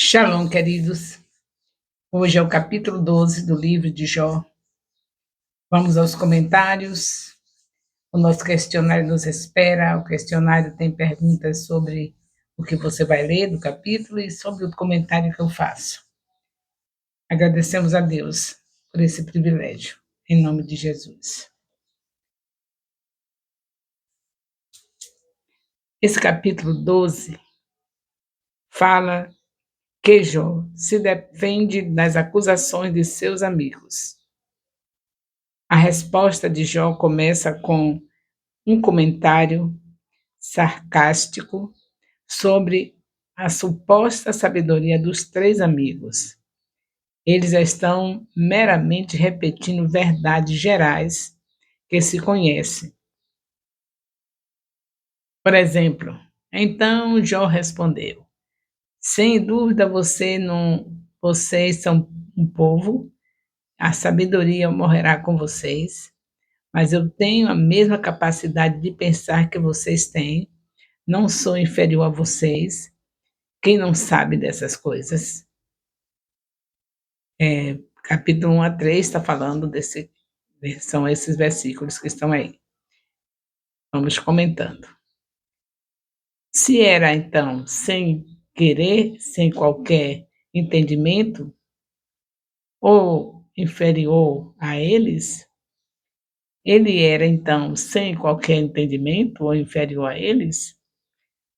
Shalom, queridos. Hoje é o capítulo 12 do livro de Jó. Vamos aos comentários. O nosso questionário nos espera. O questionário tem perguntas sobre o que você vai ler do capítulo e sobre o comentário que eu faço. Agradecemos a Deus por esse privilégio, em nome de Jesus. Esse capítulo 12 fala que Jó se defende das acusações de seus amigos. A resposta de Jó começa com um comentário sarcástico sobre a suposta sabedoria dos três amigos. Eles estão meramente repetindo verdades gerais que se conhecem. Por exemplo, então Jó respondeu: sem dúvida vocês são um povo, a sabedoria morrerá com vocês, mas eu tenho a mesma capacidade de pensar que vocês têm, não sou inferior a vocês. Quem não sabe dessas coisas? Capítulo 1 a 3 está falando são esses versículos que estão aí. Vamos comentando. Se era, então, sem querer, sem qualquer entendimento, ou inferior a eles, ele era, então, sem qualquer entendimento ou inferior a eles?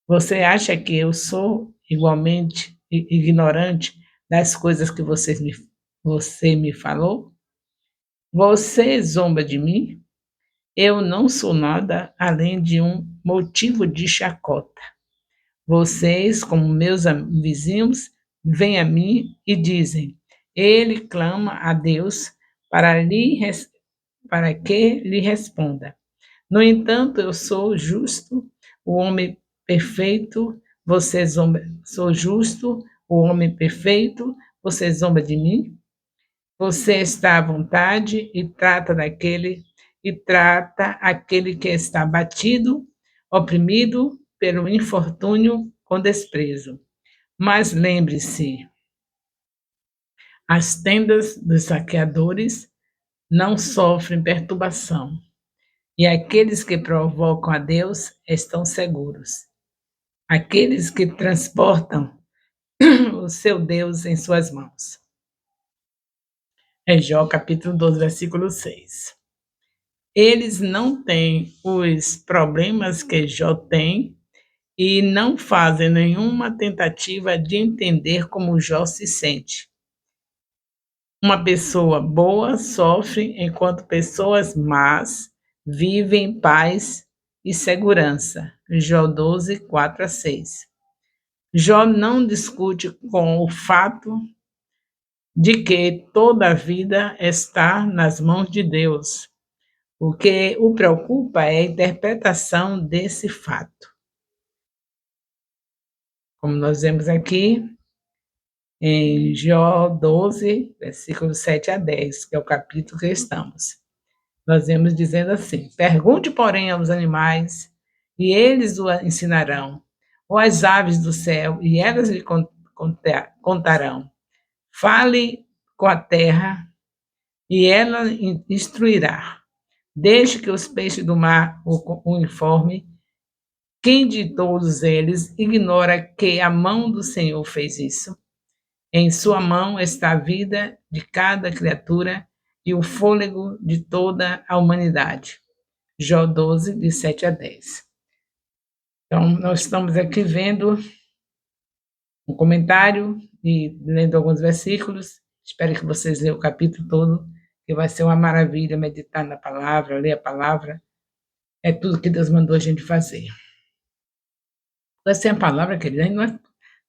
Você acha que eu sou igualmente ignorante das coisas que você me falou? Você zomba de mim? Eu não sou nada além de um motivo de chacota. Vocês, como meus vizinhos, vêm a mim e dizem: ele clama a Deus para que lhe responda. No entanto, eu sou justo, o homem perfeito, sou justo, o homem perfeito, você zomba de mim? Você está à vontade e trata aquele que está batido, oprimido pelo infortúnio com desprezo. Mas lembre-se, as tendas dos saqueadores não sofrem perturbação, e aqueles que provocam a Deus estão seguros. Aqueles que transportam o seu Deus em suas mãos. É Jó, capítulo 12, versículo 6. Eles não têm os problemas que Jó tem e não fazem nenhuma tentativa de entender como Jó se sente. Uma pessoa boa sofre enquanto pessoas más vivem em paz e segurança. Jó 12, 4 a 6. Jó não discute com o fato de que toda a vida está nas mãos de Deus. O que o preocupa é a interpretação desse fato. Como nós vemos aqui em Jó 12, versículos 7 a 10, que é o capítulo que estamos. Nós vemos dizendo assim: pergunte, porém, aos animais, e eles o ensinarão, ou às aves do céu, e elas lhe contarão. Fale com a terra, e ela instruirá. Deixe que os peixes do mar o informe. Quem de todos eles ignora que a mão do Senhor fez isso? Em sua mão está a vida de cada criatura e o fôlego de toda a humanidade. Jó 12, de 7 a 10. Então, nós estamos aqui vendo um comentário e lendo alguns versículos. Espero que vocês leiam o capítulo todo, que vai ser uma maravilha meditar na palavra, ler a palavra. É tudo que Deus mandou a gente fazer. Mas sem a palavra, querida, a gente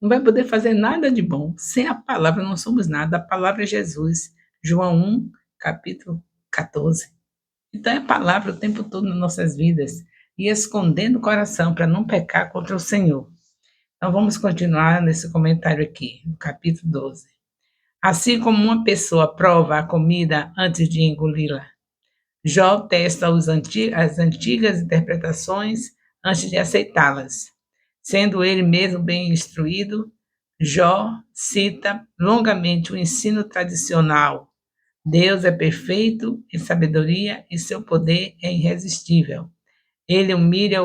não vai poder fazer nada de bom. Sem a palavra não somos nada. A palavra é Jesus. João 1, capítulo 14. Então é a palavra o tempo todo nas nossas vidas. E escondendo o coração para não pecar contra o Senhor. Então vamos continuar nesse comentário aqui, no capítulo 12. Assim como uma pessoa prova a comida antes de engoli-la, Jó testa as antigas interpretações antes de aceitá-las. Sendo ele mesmo bem instruído, Jó cita longamente o ensino tradicional. Deus é perfeito em sabedoria e seu poder é irresistível. Ele humilha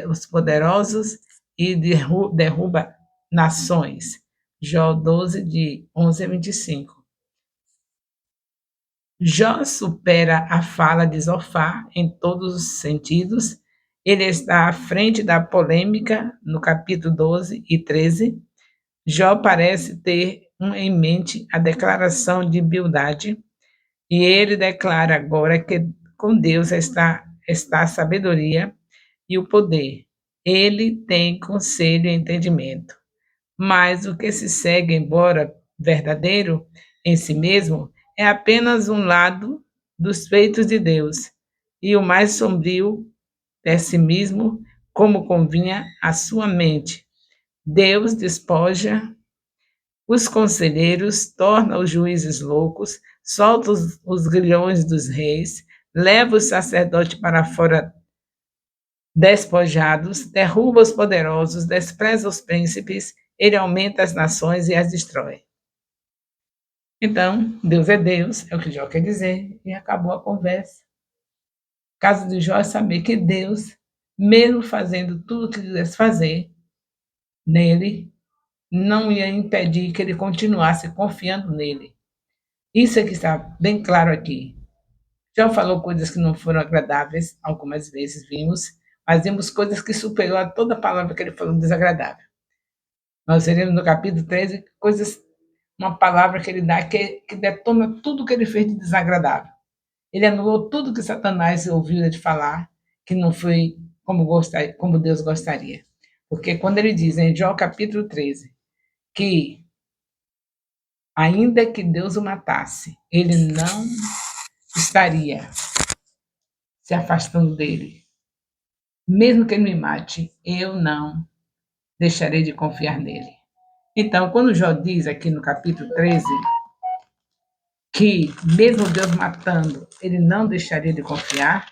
os poderosos e derruba nações. Jó 12, de 11 a 25. Jó supera a fala de Zofar em todos os sentidos. Ele está à frente da polêmica no capítulo 12 e 13. Jó parece ter em mente a declaração de Bildade, e ele declara agora que com Deus está a sabedoria e o poder. Ele tem conselho e entendimento. Mas o que se segue, embora verdadeiro em si mesmo, é apenas um lado dos feitos de Deus, e o mais sombrio pessimismo, como convinha à sua mente. Deus despoja os conselheiros, torna os juízes loucos, solta os grilhões dos reis, leva os sacerdotes para fora despojados, derruba os poderosos, despreza os príncipes, ele aumenta as nações e as destrói. Então, Deus, é o que Jó quer dizer, e acabou a conversa. O caso de Jó é saber que Deus, mesmo fazendo tudo o que quisesse fazer nele, não ia impedir que ele continuasse confiando nele. Isso é que está bem claro aqui. Jó falou coisas que não foram agradáveis, algumas vezes vimos, mas vimos coisas que superou a toda palavra que ele falou desagradável. Nós veremos no capítulo 13 coisas, uma palavra que ele dá que detona tudo que ele fez de desagradável. Ele anulou tudo que Satanás ouviu ele falar, que não foi como Deus gostaria. Porque quando ele diz em Jó capítulo 13 que ainda que Deus o matasse, ele não estaria se afastando dele. Mesmo que ele me mate, eu não deixarei de confiar nele. Então, quando Jó diz aqui no capítulo 13 que, mesmo Deus matando, ele não deixaria de confiar,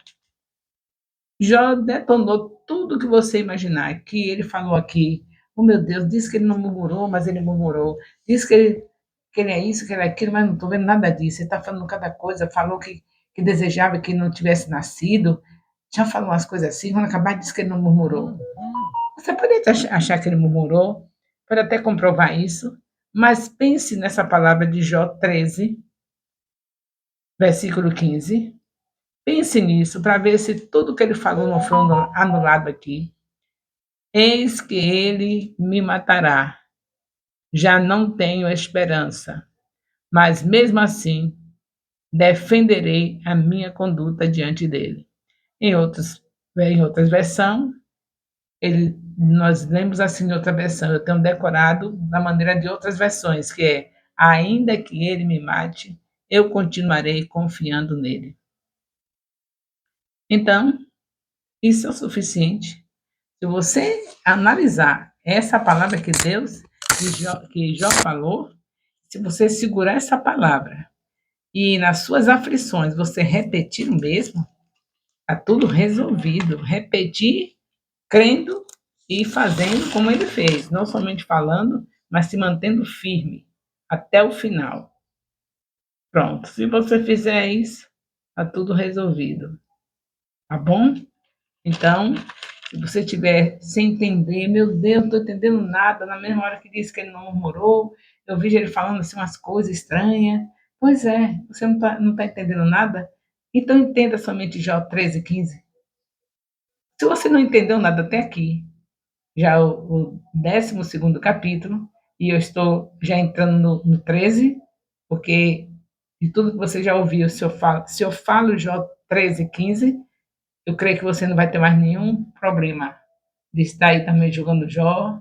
Jó detonou tudo que você imaginar, que ele falou aqui. Oh, meu Deus, disse que ele não murmurou, mas ele murmurou. Disse que ele é isso, que ele é aquilo, mas não estou vendo nada disso. Ele está falando cada coisa, falou que desejava que não tivesse nascido. Já falou umas coisas assim, quando acabar disse que ele não murmurou. Você pode achar que ele murmurou, pode até comprovar isso, mas pense nessa palavra de Jó 13, versículo 15. Pense nisso para ver se tudo que ele falou não foi anulado aqui. Eis que ele me matará. Já não tenho esperança, mas mesmo assim defenderei a minha conduta diante dele. Em outras versões, nós lemos assim em outra versão, eu tenho decorado da maneira de outras versões, que é: ainda que ele me mate, eu continuarei confiando nele. Então, isso é o suficiente. Se você analisar essa palavra que que Jó falou, se você segurar essa palavra e nas suas aflições você repetir o mesmo, está tudo resolvido. Repetir, crendo e fazendo como ele fez, não somente falando, mas se mantendo firme até o final. Pronto, se você fizer isso, está tudo resolvido. Tá bom? Então, se você tiver sem entender, meu Deus, não estou entendendo nada, na mesma hora que disse que ele não murmurou, eu vi ele falando assim umas coisas estranhas. Pois é, você não tá entendendo nada? Então entenda somente Jó 13, 15. Se você não entendeu nada até aqui, já o 12º capítulo, e eu estou já entrando no 13, porque de tudo que você já ouviu, se eu falo Jó 13, 15, eu creio que você não vai ter mais nenhum problema de estar aí também jogando Jó,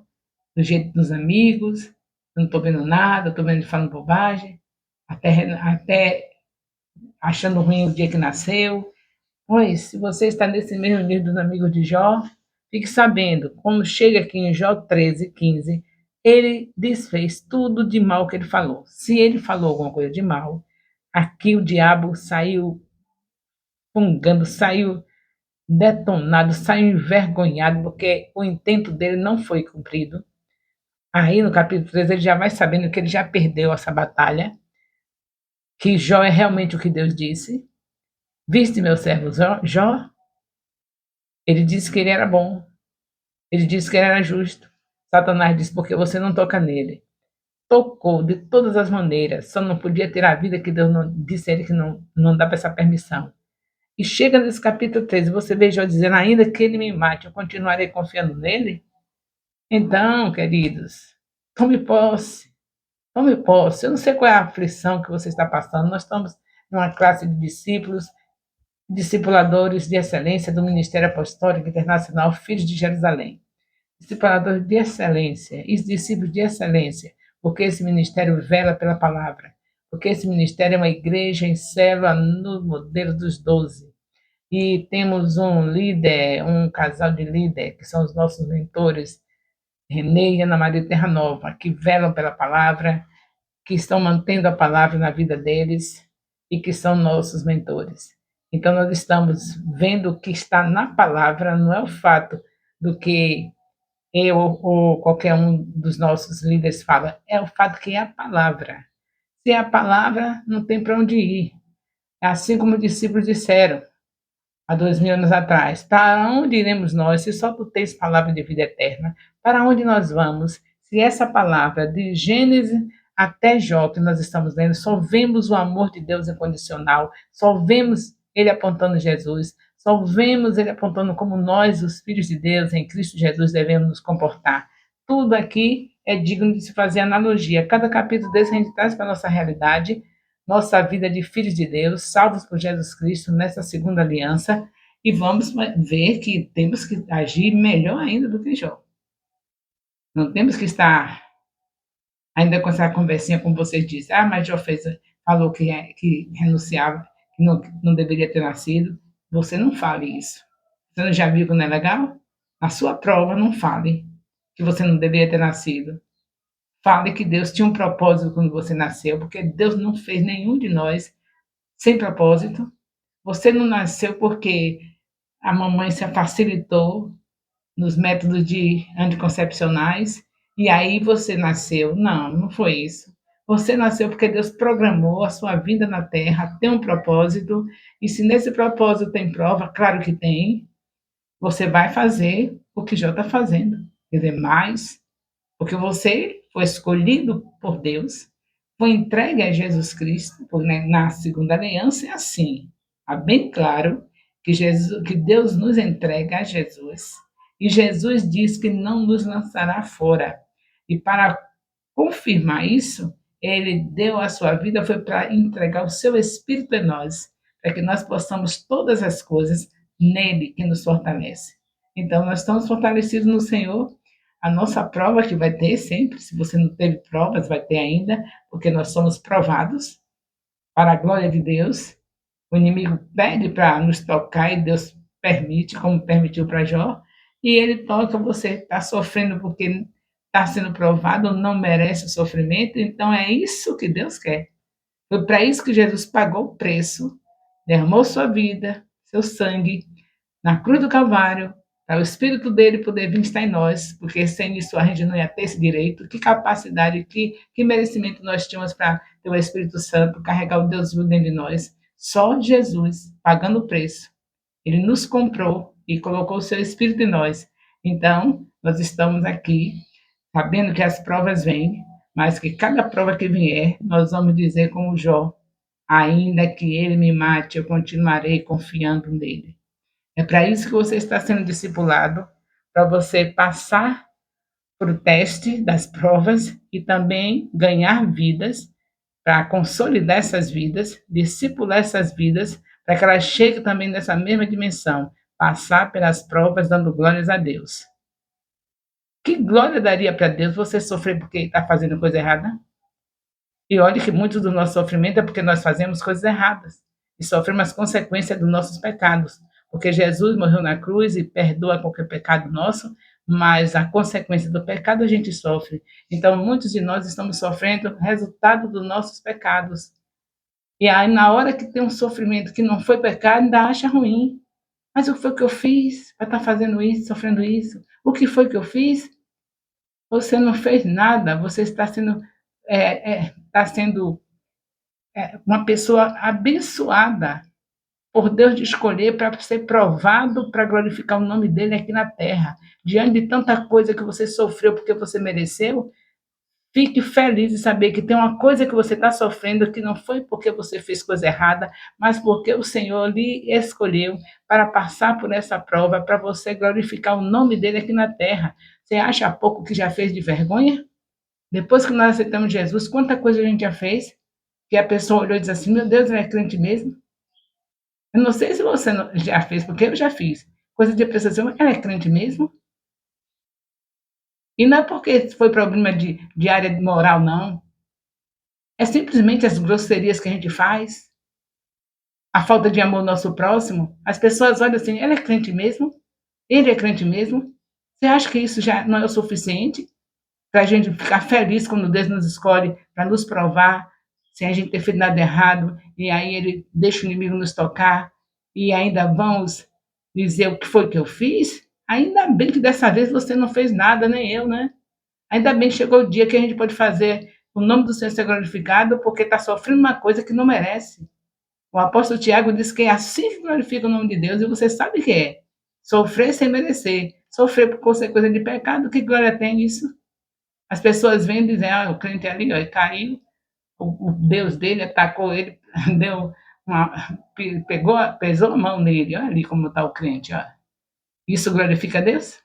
do jeito dos amigos, não estou vendo nada, estou vendo ele falando bobagem, até achando ruim o dia que nasceu. Pois, se você está nesse mesmo nível dos amigos de Jó, fique sabendo, como chega aqui em Jó 13, 15, ele desfez tudo de mal que ele falou. Se ele falou alguma coisa de mal, aqui o diabo saiu fungando, saiu detonado, saiu envergonhado, porque o intento dele não foi cumprido. Aí no capítulo 3 ele já vai sabendo que ele já perdeu essa batalha, que Jó é realmente o que Deus disse. Viste meu servo Jó? Ele disse que ele era bom, ele disse que ele era justo. Satanás disse, porque você não toca nele. Tocou de todas as maneiras, só não podia ter a vida que Deus não, disse a ele que não dá para essa permissão. E chega nesse capítulo 3, você vê Jó dizendo, ainda que ele me mate, eu continuarei confiando nele? Então, queridos, tome posse, tome posse. Eu não sei qual é a aflição que você está passando, nós estamos numa classe de discípulos, discipuladores de excelência do Ministério Apostólico Internacional Filhos de Jerusalém. Discipuladores de excelência e discípulos de excelência, porque esse ministério vela pela palavra, porque esse ministério é uma igreja em célula no modelo dos 12. E temos um líder, um casal de líder, que são os nossos mentores, Renê e Ana Maria Terra Nova, que velam pela palavra, que estão mantendo a palavra na vida deles e que são nossos mentores. Então, nós estamos vendo o que está na palavra, não é o fato do que eu ou qualquer um dos nossos líderes fala, é o fato que é a palavra. Se é a palavra, não tem para onde ir. É assim como os discípulos disseram há 2000 anos atrás: para onde iremos nós, se só tu tens palavra de vida eterna? Para onde nós vamos, se essa palavra, de Gênesis até Jó, que nós estamos lendo, só vemos o amor de Deus incondicional, só vemos ele apontando Jesus, só vemos ele apontando como nós, os filhos de Deus, em Cristo Jesus, devemos nos comportar. Tudo aqui é digno de se fazer analogia. Cada capítulo desse a gente traz para a nossa realidade, nossa vida de filhos de Deus, salvos por Jesus Cristo nessa segunda aliança, e vamos ver que temos que agir melhor ainda do que Jó. Não temos que estar ainda com essa conversinha, como vocês dizem, mas Jó falou que renunciava, que não deveria ter nascido. Você não fale isso. Você não já viu que não é legal? Na sua prova, não fale que você não deveria ter nascido. Fale que Deus tinha um propósito quando você nasceu, porque Deus não fez nenhum de nós sem propósito. Você não nasceu porque a mamãe se facilitou nos métodos de anticoncepcionais e aí você nasceu. Não, não foi isso. Você nasceu porque Deus programou a sua vida na Terra, tem um propósito, e se nesse propósito tem prova, claro que tem, você vai fazer o que Jó está fazendo. Quer dizer, mais, porque você foi escolhido por Deus, foi entregue a Jesus Cristo, porque na segunda aliança é assim, é bem claro que Deus nos entrega a Jesus, e Jesus diz que não nos lançará fora. E para confirmar isso, ele deu a sua vida, foi para entregar o seu Espírito em nós, para que nós possamos todas as coisas nele que nos fortalece. Então, nós estamos fortalecidos no Senhor. A nossa prova que vai ter sempre, se você não teve provas, vai ter ainda, porque nós somos provados para a glória de Deus. O inimigo pede para nos tocar e Deus permite, como permitiu para Jó, e ele toca, você está sofrendo porque está sendo provado, não merece o sofrimento, então é isso que Deus quer. Foi para isso que Jesus pagou o preço, derramou sua vida, seu sangue, na cruz do Calvário, para o Espírito dele poder vir estar em nós, porque sem isso a gente não ia ter esse direito. Que capacidade, que merecimento nós tínhamos para ter o Espírito Santo, carregar o Deus vivo dentro de nós. Só Jesus, pagando o preço. Ele nos comprou e colocou o seu Espírito em nós. Então, nós estamos aqui, sabendo que as provas vêm, mas que cada prova que vier, nós vamos dizer como Jó, ainda que ele me mate, eu continuarei confiando nele. É para isso que você está sendo discipulado, para você passar por o teste das provas e também ganhar vidas, para consolidar essas vidas, discipular essas vidas, para que elas cheguem também nessa mesma dimensão, passar pelas provas dando glórias a Deus. Que glória daria para Deus você sofrer porque está fazendo coisa errada? E olhe que muito do nosso sofrimento é porque nós fazemos coisas erradas e sofremos as consequências dos nossos pecados. Porque Jesus morreu na cruz e perdoa qualquer pecado nosso, mas a consequência do pecado a gente sofre. Então, muitos de nós estamos sofrendo resultado dos nossos pecados. E aí, na hora que tem um sofrimento que não foi pecado, ainda acha ruim. Mas o que foi que eu fiz para estar fazendo isso, sofrendo isso? O que foi que eu fiz? Você não fez nada, você está sendo uma pessoa abençoada por Deus de escolher para ser provado, para glorificar o nome dele aqui na terra. Diante de tanta coisa que você sofreu porque você mereceu, fique feliz em saber que tem uma coisa que você está sofrendo que não foi porque você fez coisa errada, mas porque o Senhor lhe escolheu para passar por essa prova, para você glorificar o nome dele aqui na terra. Você acha pouco que já fez de vergonha? Depois que nós aceitamos Jesus, quanta coisa a gente já fez, que a pessoa olhou e disse assim, meu Deus, ele é crente mesmo? Eu não sei se você já fez, porque eu já fiz. Coisa de pessoa assim, ela é crente mesmo? E não é porque foi problema de área moral, não. É simplesmente as grosserias que a gente faz, a falta de amor ao nosso próximo. As pessoas olham assim, ela é crente mesmo? Ele é crente mesmo? Você acha que isso já não é o suficiente para a gente ficar feliz quando Deus nos escolhe para nos provar sem a gente ter feito nada errado e aí ele deixa o inimigo nos tocar e ainda vamos dizer o que foi que eu fiz? Ainda bem que dessa vez você não fez nada, nem eu, né? Ainda bem que chegou o dia que a gente pode fazer o nome do Senhor ser glorificado porque está sofrendo uma coisa que não merece. O apóstolo Tiago diz que é assim que glorifica o nome de Deus, e você sabe que é. Sofrer sem merecer. Sofrer por consequência de pecado, que glória tem nisso? As pessoas vêm e dizem, o crente ali, ó, caiu, o Deus dele atacou ele, deu uma, pesou a mão nele, olha ali como está o crente, ó. Isso glorifica a Deus?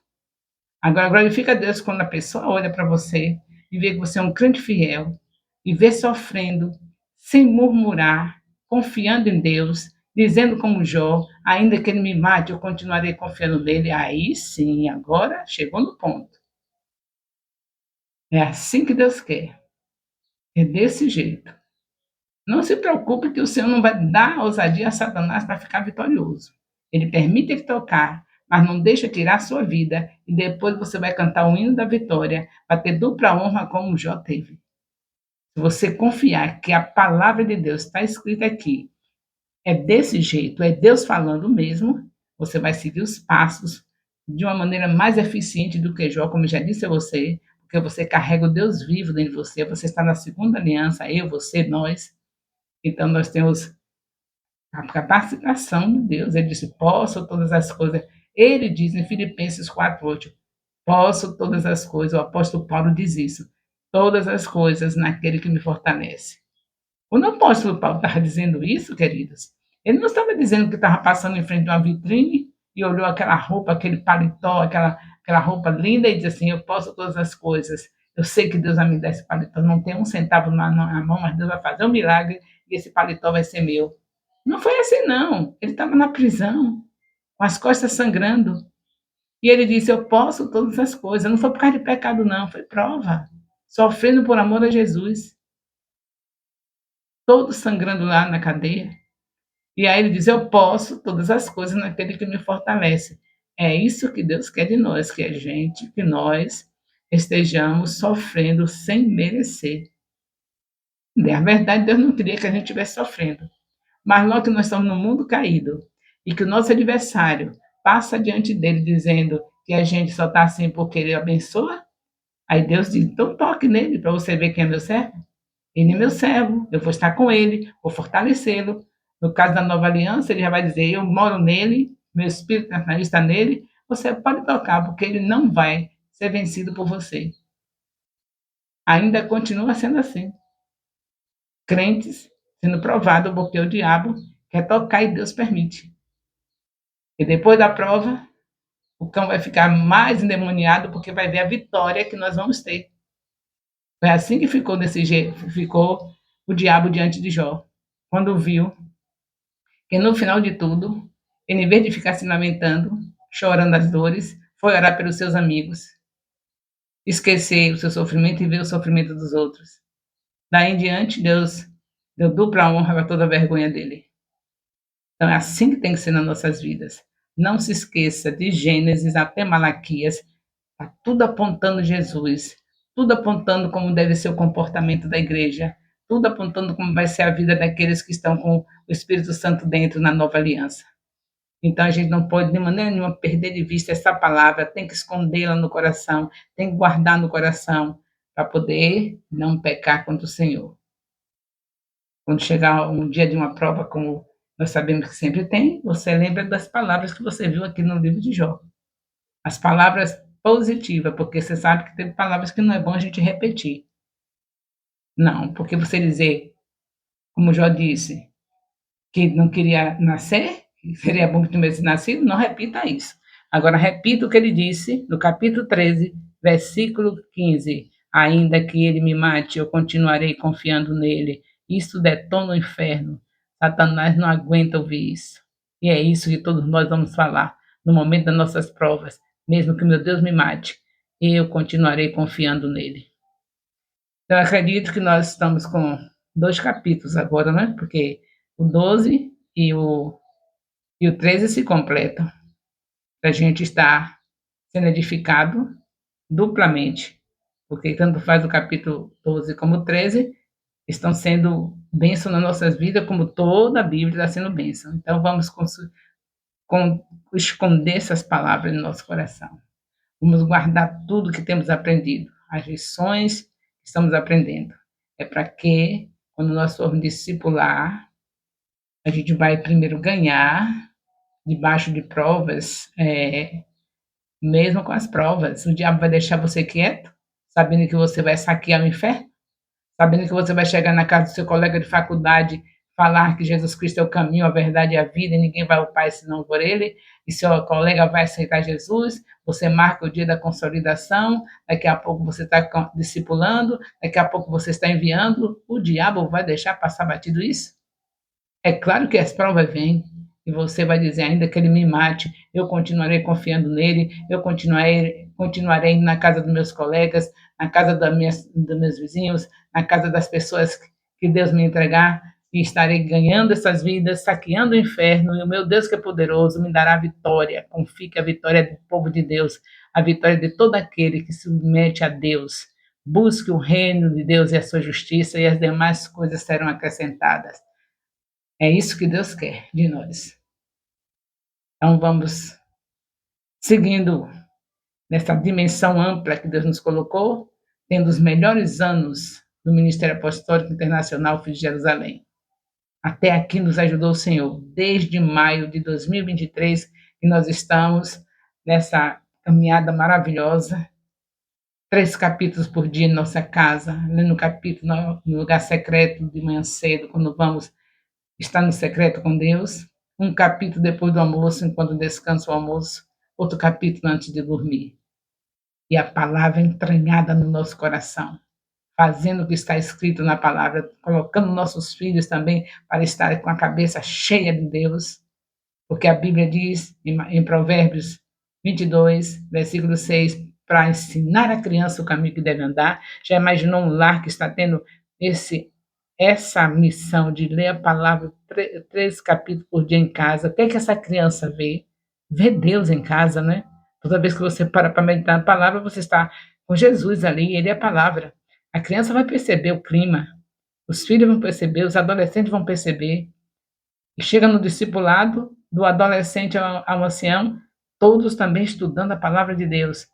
Agora, glorifica a Deus quando a pessoa olha para você e vê que você é um crente fiel, e vê sofrendo, sem murmurar, confiando em Deus, dizendo como Jó, ainda que ele me mate, eu continuarei confiando nele. Aí sim, agora chegou no ponto. É assim que Deus quer. É desse jeito. Não se preocupe que o Senhor não vai dar ousadia a Satanás para ficar vitorioso. Ele permite ele tocar, mas não deixa tirar a sua vida, e depois você vai cantar o hino da vitória, vai ter dupla honra como Jó teve. Se você confiar que a palavra de Deus está escrita aqui, é desse jeito, é Deus falando mesmo, você vai seguir os passos de uma maneira mais eficiente do que Jó, como eu já disse a você, porque você carrega o Deus vivo dentro de você, você está na segunda aliança, eu, você, nós. Então, nós temos a capacitação de Deus. Ele disse: posso todas as coisas. Ele diz em Filipenses 4:8: posso todas as coisas. O apóstolo Paulo diz isso: todas as coisas naquele que me fortalece. Quando o apóstolo Paulo estava dizendo isso, queridos, ele não estava dizendo que estava passando em frente a uma vitrine e olhou aquela roupa, aquele paletó, aquela roupa linda e disse assim: eu posso todas as coisas. Eu sei que Deus vai me dar esse paletó. Não tem um centavo na mão, mas Deus vai fazer um milagre e esse paletó vai ser meu. Não foi assim, não. Ele estava na prisão, com as costas sangrando. E ele disse: eu posso todas as coisas. Não foi por causa de pecado, não. Foi prova. Sofrendo por amor a Jesus. Todo sangrando lá na cadeia. E aí ele diz: eu posso todas as coisas naquele que me fortalece. É isso que Deus quer de nós, que nós estejamos sofrendo sem merecer. Na verdade, Deus não queria que a gente estivesse sofrendo. Mas logo que nós estamos no mundo caído e que o nosso adversário passa diante dele dizendo que a gente só está assim porque ele abençoa, aí Deus diz: então toque nele para você ver quem é meu servo. Ele é meu servo, eu vou estar com ele, vou fortalecê-lo. No caso da nova aliança, ele já vai dizer: eu moro nele, meu espírito está nele. Você pode tocar, porque ele não vai ser vencido por você. Ainda continua sendo assim. Crentes sendo provado porque o diabo quer tocar e Deus permite. E depois da prova, o cão vai ficar mais endemoniado porque vai ver a vitória que nós vamos ter. Foi assim que ficou desse jeito, ficou o diabo diante de Jó, quando viu que no final de tudo, ele, em vez de ficar se lamentando, chorando as dores, foi orar pelos seus amigos, esquecer o seu sofrimento e ver o sofrimento dos outros. Daí em diante, Deus deu dupla honra para toda a vergonha dele. Então é assim que tem que ser nas nossas vidas. Não se esqueça de Gênesis até Malaquias, está tudo apontando Jesus, tudo apontando como deve ser o comportamento da igreja, tudo apontando como vai ser a vida daqueles que estão com o Espírito Santo dentro na nova aliança. Então a gente não pode de maneira nenhuma perder de vista essa palavra, tem que escondê-la no coração, tem que guardar no coração para poder não pecar contra o Senhor. Quando chegar um dia de uma prova, como nós sabemos que sempre tem, você lembra das palavras que você viu aqui no livro de Jó. As palavras positivas, porque você sabe que tem palavras que não é bom a gente repetir. Não, porque você dizer, como Jó disse, que não queria nascer, seria bom que tivesse nascido, não repita isso. Agora, repita o que ele disse no capítulo 13, versículo 15. Ainda que ele me mate, eu continuarei confiando nele. Isso detona o inferno. Satanás não aguenta ouvir isso. E é isso que todos nós vamos falar no momento das nossas provas. Mesmo que meu Deus me mate, eu continuarei confiando nele. Então, eu acredito que nós estamos com 2 capítulos agora, né? Porque o 12 e o 13 se completam. A gente está sendo edificado duplamente, porque tanto faz o capítulo 12 como o 13 estão sendo bênção nas nossas vidas, como toda a Bíblia está sendo bênção. Então, vamos esconder essas palavras no nosso coração. Vamos guardar tudo que temos aprendido, as lições que estamos aprendendo. É para que, quando nós formos discipular, a gente vai primeiro ganhar debaixo de provas, mesmo com as provas. O diabo vai deixar você quieto, sabendo que você vai saquear o inferno, sabendo que você vai chegar na casa do seu colega de faculdade, falar que Jesus Cristo é o caminho, a verdade e a vida, e ninguém vai ao Pai senão por Ele, e seu colega vai aceitar Jesus, você marca o dia da consolidação, daqui a pouco você está discipulando, daqui a pouco você está enviando, o diabo vai deixar passar batido isso? É claro que as provas vêm, e você vai dizer, ainda que ele me mate, eu continuarei confiando nele, eu continuarei indo na casa dos meus colegas, na casa dos meus vizinhos, na casa das pessoas que Deus me entregar, e estarei ganhando essas vidas, saqueando o inferno, e o meu Deus que é poderoso me dará a vitória. Confie que a vitória é do povo de Deus, a vitória de todo aquele que se submete a Deus. Busque o reino de Deus e a sua justiça, e as demais coisas serão acrescentadas. É isso que Deus quer de nós. Então vamos seguindo nessa dimensão ampla que Deus nos colocou, tendo os melhores anos do Ministério Apostólico Internacional Filhos de Jerusalém. Até aqui nos ajudou o Senhor, desde maio de 2023, que nós estamos nessa caminhada maravilhosa, 3 capítulos por dia em nossa casa, lendo capítulo no lugar secreto de manhã cedo, quando vamos estar no secreto com Deus, um capítulo depois do almoço, enquanto descansa o almoço, outro capítulo antes de dormir. E a palavra entranhada no nosso coração, fazendo o que está escrito na palavra, colocando nossos filhos também para estarem com a cabeça cheia de Deus, porque a Bíblia diz em Provérbios 22, versículo 6, para ensinar a criança o caminho que deve andar. Já imaginou um lar que está tendo essa missão de ler a palavra 3 capítulos por dia em casa? O que é que essa criança vê? Vê Deus em casa, né? Toda vez que você para meditar na palavra, você está com Jesus ali, ele é a palavra. A criança vai perceber o clima, os filhos vão perceber, os adolescentes vão perceber. E chega no discipulado, do adolescente ao ancião, todos também estudando a palavra de Deus.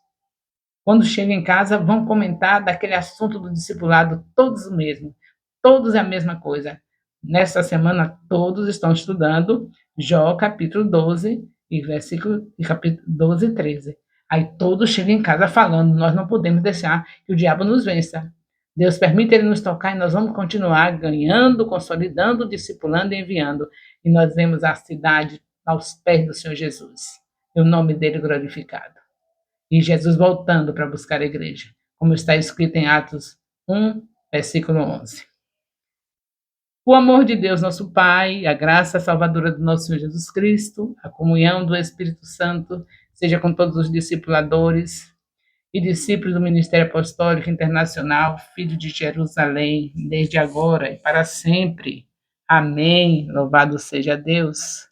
Quando chega em casa, vão comentar daquele assunto do discipulado, todos o mesmo, todos a mesma coisa. Nessa semana, todos estão estudando Jó, capítulo 12, e capítulo 12 e 13. Aí todos chegam em casa falando, nós não podemos deixar que o diabo nos vença. Deus permite ele nos tocar e nós vamos continuar ganhando, consolidando, discipulando e enviando. E nós vemos a cidade aos pés do Senhor Jesus. E o nome dele glorificado. E Jesus voltando para buscar a igreja, como está escrito em Atos 1, versículo 11. O amor de Deus, nosso Pai, a graça salvadora do nosso Senhor Jesus Cristo, a comunhão do Espírito Santo, seja com todos os discipuladores e discípulos do Ministério Apostólico Internacional, Filho de Jerusalém, desde agora e para sempre. Amém. Louvado seja Deus.